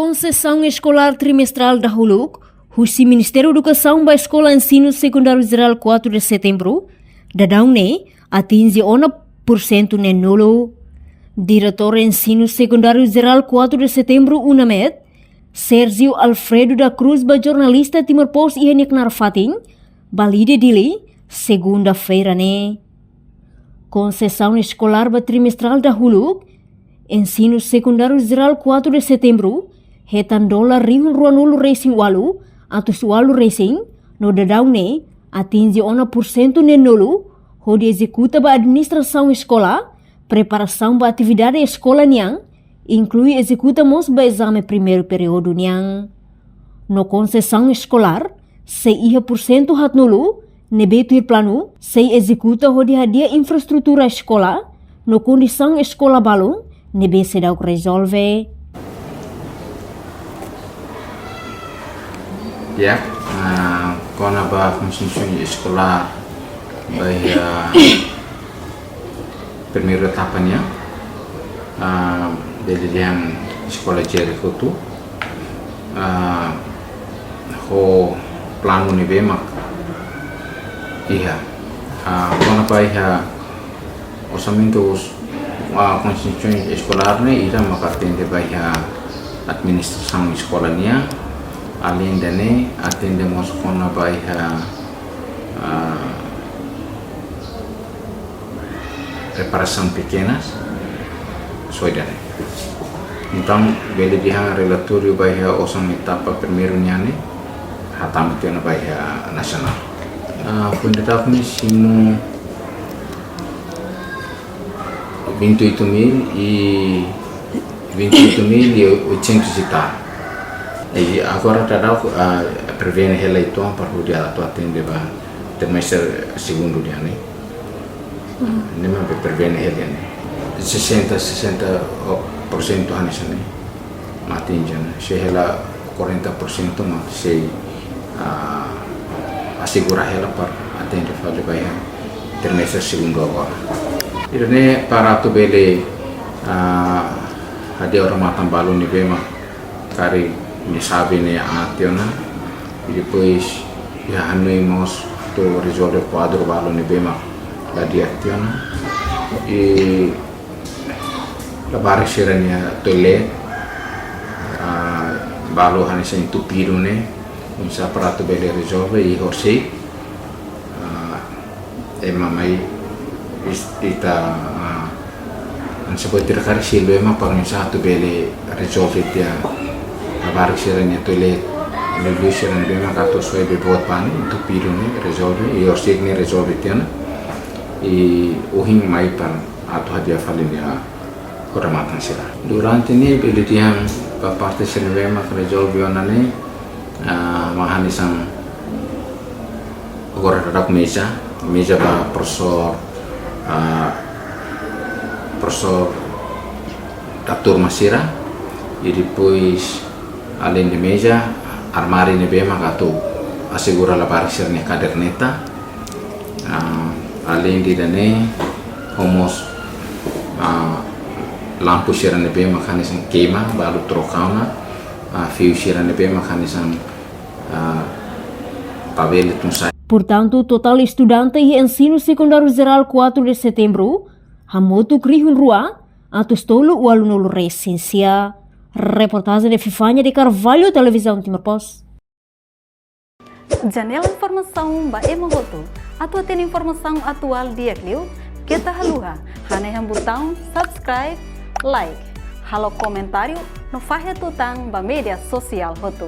Concessão escolar trimestral da Huluk, o Ministério da Educação da Escola Ensino Secundário Geral 4 de setembro, dadang atinge 1% ne nulo. Diretor Ensino Secundário Geral 4 de setembro, UNAMED, Sérgio Alfredo da Cruz, jornalista Timor Post e Henik Narfatin, balide dili, segunda-feira Concessão escolar trimestral da Huluk, Ensino Secundário Geral 4 de setembro, hetan dolar rihun ruanulu racing walu, atus walu racing, no dadang atinge 1% ne nulo, onde executa a administração escolar, preparação para atividade escola niang, inclui executamos o exame primeiro período niang. No concessão escolar, 6% hat nulo, nebetuir plano, sei executa onde hadia infraestrutura escolar, no condição escola balong, nebe sedau resolve. Ya, kona ba konstruksi escolar bahaya primeira etapanya dari yang sekolah Jericho tu ho plano ni bemak kona ba iha orçamento konstruksi escolar ni ira makatende bahaya administração escolarnya além dane atendemos kona ba iha preparação pequenas, soidane. Então, bele dia relatório bahia osam etapa primeiro nyane, hatam itu na bahia nasional. Pendetak ni simu 28.000 e 28.800 juta. E agora tá prevene ela itu para o dia tu atende ba trimestre segundo dia né. Ini mah prevene ela né. 60% hanis né. Mati jana. Sehela 40% mah sei assegura ela para atende fale bayar trimestre segundo agora. Ini para tu bele ada orang matang balu ni bema kari ni sabe ni ationa e depois ya hanoi mos to resolve quadro balu ni bema la diationa e la barra serania toilet balu hanis entupido ne unsa prato bele resolve e horsei mamai ita an sebuah terkari silu emang pangin satu bele resolve dia abar seranya toilet lalu seranya bema kato soy bebot pani untuk pirune resolve e orsig ni resolve tiana e uhing mai pan atau hadiah falinia koramatan sila durante ni bele tiang pa parte seranya bema resolve onane mahanisang agora dadak meja ba profesor Dr. Masira e depois além de meja armário ne bema gato assegura la barra ne caderneta além de dane homos lampu sira ne bema kanisang queima baru trocana fio sira ne bema kanisang pavel tunsa. Portanto, total estudante e ensino secundário geral 4 de setembro, hamotu krihun rua, atus tolo o aluno recensia. Reportagem de Fifanya de Carvalho, Televisão Timor Post. Janela informação ba emogoto, atau tem informação atual dia kliu, kita haluha, hane yang botão subscribe, like, halo comentário, no fahe tutang ba media sosial hotu.